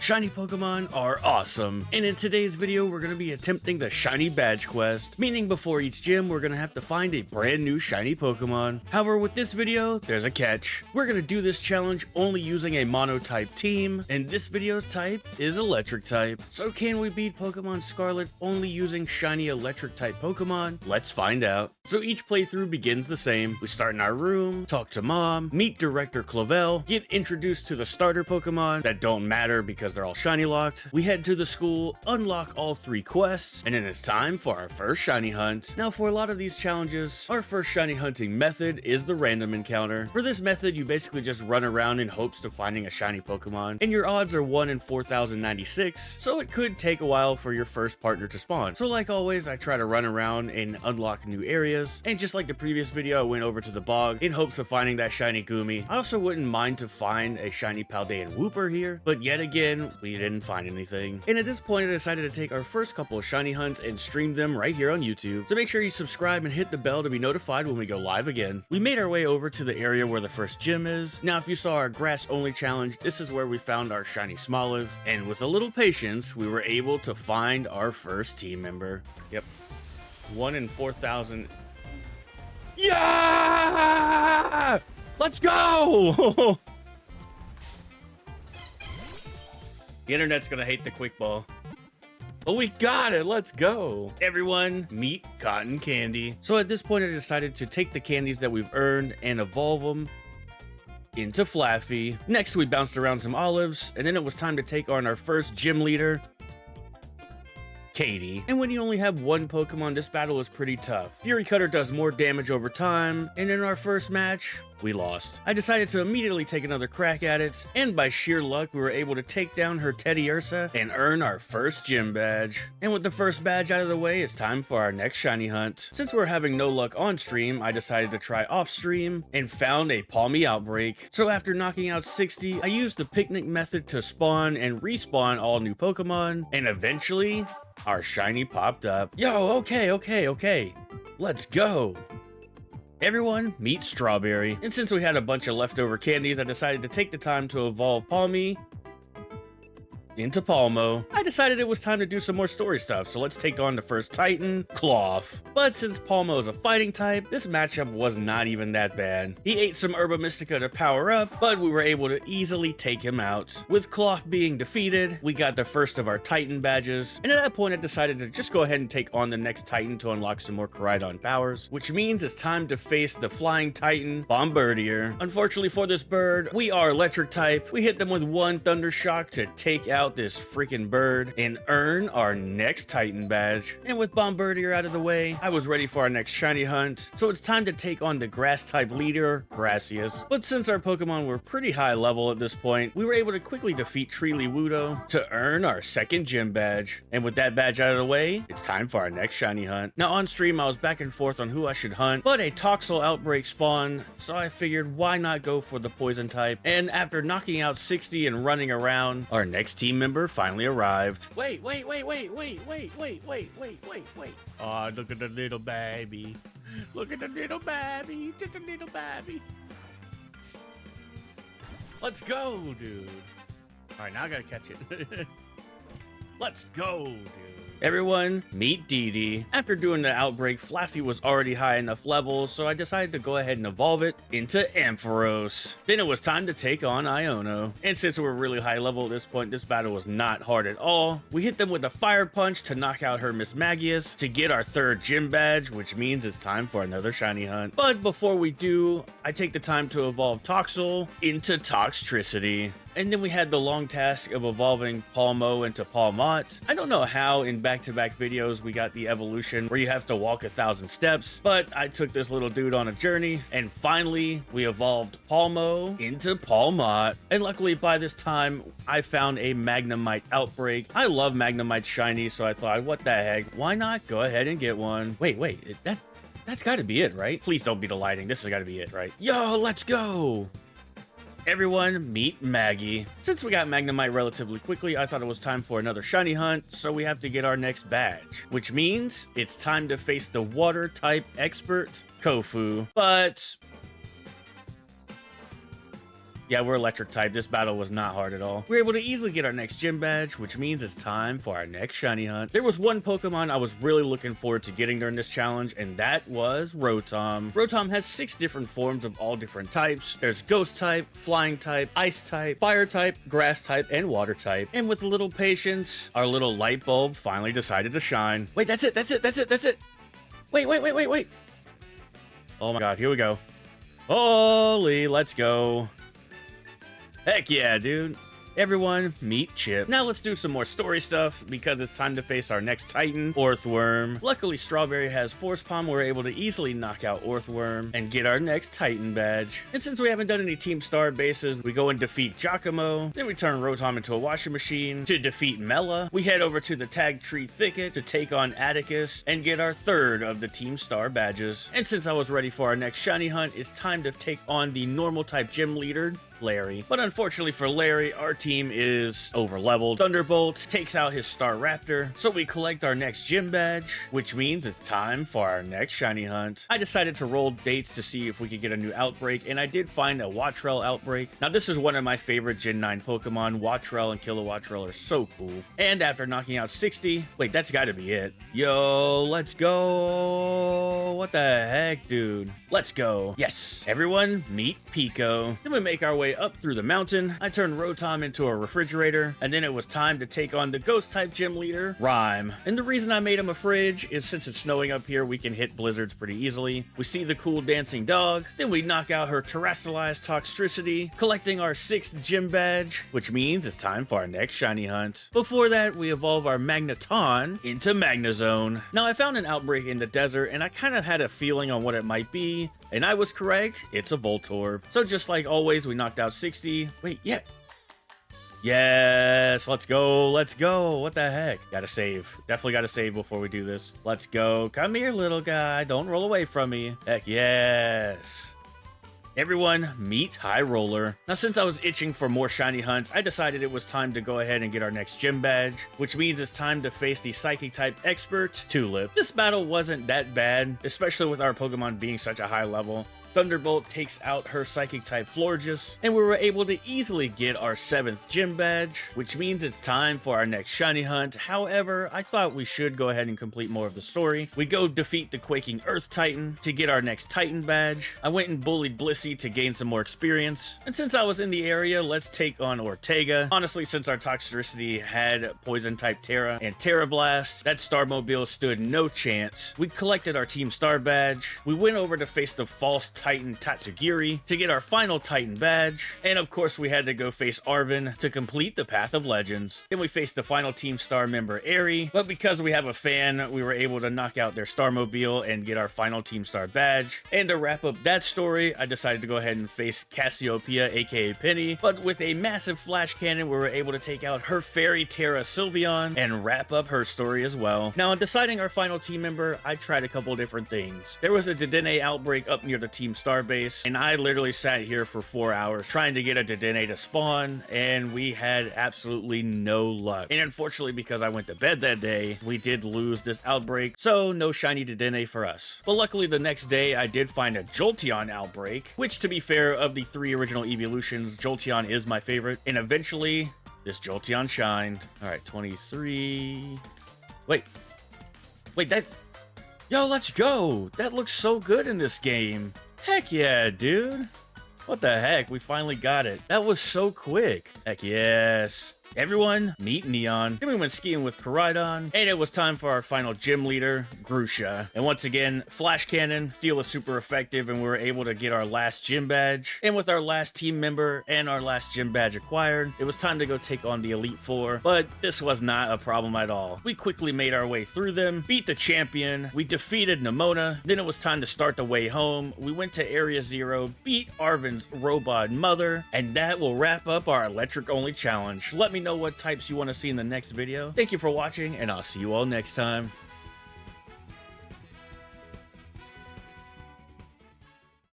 Shiny Pokemon are awesome, and in today's video we're going to be attempting the Shiny Badge quest, meaning before each gym we're going to have to find a brand new Shiny Pokemon. However, with this video, there's a catch. We're going to do this challenge only using a Mono-type team, and this video's type is Electric type. So can we beat Pokemon Scarlet only using Shiny Electric type Pokemon? Let's find out. So each playthrough begins the same. We start in our room, talk to Mom, meet Director Clavel, get introduced to the starter Pokemon that don't matter because they're all shiny locked. We head to the school, unlock all 3 quests, and then it's time for our first shiny hunt. Now for a lot of these challenges, our first shiny hunting method is the random encounter. For this method, you basically just run around in hopes of finding a shiny Pokemon, and your odds are 1 in 4,096, so it could take a while for your first partner to spawn. So like always, I try to run around and unlock new areas, and just like the previous video, I went over to the bog in hopes of finding that shiny Goomy. I also wouldn't mind to find a shiny Paldean Wooper here, but yet again, we didn't find anything. And at this point, I decided to take our first couple of shiny hunts and stream them right here on YouTube. So make sure you subscribe and hit the bell to be notified when we go live again. We made our way over to the area where the first gym is. Now, if you saw our grass only challenge, this is where we found our shiny Smoliv, and with a little patience, we were able to find our first team member. Yep. 1 in 4,000. Yeah! Let's go! The internet's gonna hate the quick ball. Oh, we got it! Let's go! Everyone, meet Cotton Candy. So at this point, I decided to take the candies that we've earned and evolve them into Flaffy. Next, we bounced around some olives, and then it was time to take on our first gym leader, Katie. And when you only have one Pokemon, this battle is pretty tough. Fury Cutter does more damage over time, and in our first match, we lost. I decided to immediately take another crack at it, and by sheer luck, we were able to take down her Teddy Ursa and earn our first gym badge. And with the first badge out of the way, it's time for our next shiny hunt. Since we're having no luck on stream, I decided to try off stream and found a Palmy Outbreak. So after knocking out 60, I used the picnic method to spawn and respawn all new Pokemon, and eventually, our shiny popped up. Yo, okay. Let's go. Everyone, meet Strawberry. And since we had a bunch of leftover candies, I decided to take the time to evolve Palmy into Palmo. I decided it was time to do some more story stuff, so let's take on the first Titan, Cloth. But since Palmo is a fighting type, this matchup was not even that bad. He ate some Herba Mystica to power up, but we were able to easily take him out. With Cloth being defeated, we got the first of our Titan badges, and at that point I decided to just go ahead and take on the next Titan to unlock some more Koraidon powers, which means it's time to face the flying Titan, Bombardier. Unfortunately for this bird, we are Electric type. We hit them with one Thunder Shock to take out this freaking bird and earn our next Titan badge. And with Bombardier out of the way, I was ready for our next shiny hunt, so it's time to take on the grass type leader, Gracias. But since our Pokemon were pretty high level at this point, we were able to quickly defeat Treely Wudo to earn our second gym badge. And with that badge out of the way, it's time for our next shiny hunt. Now on stream, I was back and forth on who I should hunt, but a Toxel Outbreak spawned, so I figured why not go for the poison type. And after knocking out 60 and running around, our next team member finally arrived. Wait. Oh, look at the little baby. Look at the little baby. Just a little baby. Let's go, dude. All right, now I gotta catch it. Let's go, dude. Everyone, meet Dee Dee. After doing the outbreak, Flaffy was already high enough levels, so I decided to go ahead and evolve it into Ampharos. Then it was time to take on Iono. And since we were really high level at this point, this battle was not hard at all. We hit them with a Fire Punch to knock out her Miss Magius to get our third gym badge, which means it's time for another shiny hunt. But before we do, I take the time to evolve Toxel into Toxtricity. And then we had the long task of evolving Palmo into Palmot. I don't know how in back-to-back videos we got the evolution where you have to walk 1,000 steps, but I took this little dude on a journey, and finally we evolved Palmo into Palmot. And luckily by this time, I found a Magnemite Outbreak. I love Magnemite shiny, so I thought, what the heck, why not go ahead and get one? Wait, that's gotta be it, right? Please don't be the lighting, this has gotta be it, right? Yo, let's go! Everyone, meet Maggie. Since we got Magnemite relatively quickly, I thought it was time for another shiny hunt, so we have to get our next badge. Which means it's time to face the water type expert, Kofu. But Yeah, we're electric type. This battle was not hard at all. We were able to easily get our next gym badge, which means it's time for our next shiny hunt. There was one Pokemon I was really looking forward to getting during this challenge, and that was Rotom. Rotom has 6 different forms of all different types. There's ghost type, flying type, ice type, fire type, grass type, and water type. And with a little patience, our little light bulb finally decided to shine. Wait, that's it. Wait. Oh my god, here we go. Holy, let's go. Heck yeah, dude. Everyone, meet Chip. Now let's do some more story stuff, because it's time to face our next Titan, Orthworm. Luckily, Strawberry has Force Palm. We're able to easily knock out Orthworm and get our next Titan badge. And since we haven't done any Team Star bases, we go and defeat Giacomo. Then we turn Rotom into a washing machine to defeat Mela. We head over to the Tag Tree Thicket to take on Atticus and get our 3rd of the Team Star badges. And since I was ready for our next shiny hunt, it's time to take on the normal type gym leader, Larry. But unfortunately for Larry, our team is over-leveled. Thunderbolt takes out his Staraptor, so we collect our next gym badge, which means it's time for our next shiny hunt. I decided to roll dates to see if we could get a new outbreak, and I did find a Wattrel outbreak. Now this is one of my favorite Gen 9 Pokemon. Wattrel and Kilowattrel are so cool. And after knocking out 60, wait, that's gotta be it. Yo, let's go. What the heck, dude? Let's go. Yes, everyone meet Pico. Then we make our way up through the mountain. I turned Rotom into a refrigerator, and then it was time to take on the ghost type gym leader, Rhyme. And the reason I made him a fridge is since it's snowing up here, we can hit blizzards pretty easily. We see the cool dancing dog, then we knock out her terrestrialized Toxtricity, collecting our 6th gym badge, which means it's time for our next shiny hunt. Before that, we evolve our Magneton into Magnezone. Now I found an outbreak in the desert, and I kind of had a feeling on what it might be, and I was correct, it's a Voltorb. So just like always, we knocked out 60. Wait, yeah. Yes, let's go. What the heck? Gotta save. Definitely gotta save before we do this. Let's go. Come here, little guy. Don't roll away from me. Heck yes. Everyone, meet High Roller. Now, since I was itching for more shiny hunts, I decided it was time to go ahead and get our next gym badge, which means it's time to face the Psychic type expert, Tulip. This battle wasn't that bad, especially with our Pokemon being such a high level. Thunderbolt takes out her Psychic type Florges, and we were able to easily get our 7th gym badge, which means it's time for our next shiny hunt. However, I thought we should go ahead and complete more of the story. We go defeat the Quaking Earth Titan to get our next Titan badge. I went and bullied Blissey to gain some more experience, and since I was in the area, let's take on Ortega. Honestly, since our Toxtricity had Poison type Terra and Terra Blast, that Starmobile stood no chance. We collected our Team Star badge. We went over to face the false Titan Tatsugiri to get our final Titan badge, and of course we had to go face Arven to complete the Path of Legends. Then we faced the final Team Star member Aerie, but because we have a fan, we were able to knock out their Starmobile and get our final Team Star badge. And to wrap up that story, I decided to go ahead and face Cassiopeia, aka Penny, but with a massive flash cannon we were able to take out her Fairy Terra Sylveon and wrap up her story as well. Now in deciding our final team member, I tried a couple different things. There was a Dedenne outbreak up near the Team Star base, and I literally sat here for 4 hours trying to get a Dedenne to spawn, and we had absolutely no luck. And unfortunately, because I went to bed that day, we did lose this outbreak, so no shiny Dedenne for us. But luckily the next day I did find a Jolteon outbreak, which to be fair, of the 3 original evolutions, Jolteon is my favorite, and eventually this Jolteon shined. Alright, 23... Wait, that... Yo, let's go! That looks so good in this game. Heck yeah, dude. What the heck? We finally got it. That was so quick. Heck yes. Everyone, meet Neon. Then we went skiing with Koraidon, and it was time for our final gym leader, Grusha. And once again, Flash Cannon, Steel is super effective, and we were able to get our last gym badge. And with our last team member and our last gym badge acquired, it was time to go take on the Elite Four, but this was not a problem at all. We quickly made our way through them, beat the champion, we defeated Nemona, then it was time to start the way home. We went to Area Zero, beat Arven's robot mother, and that will wrap up our electric-only challenge. Let me know what types you want to see in the next video. Thank you for watching, and I'll see you all next time.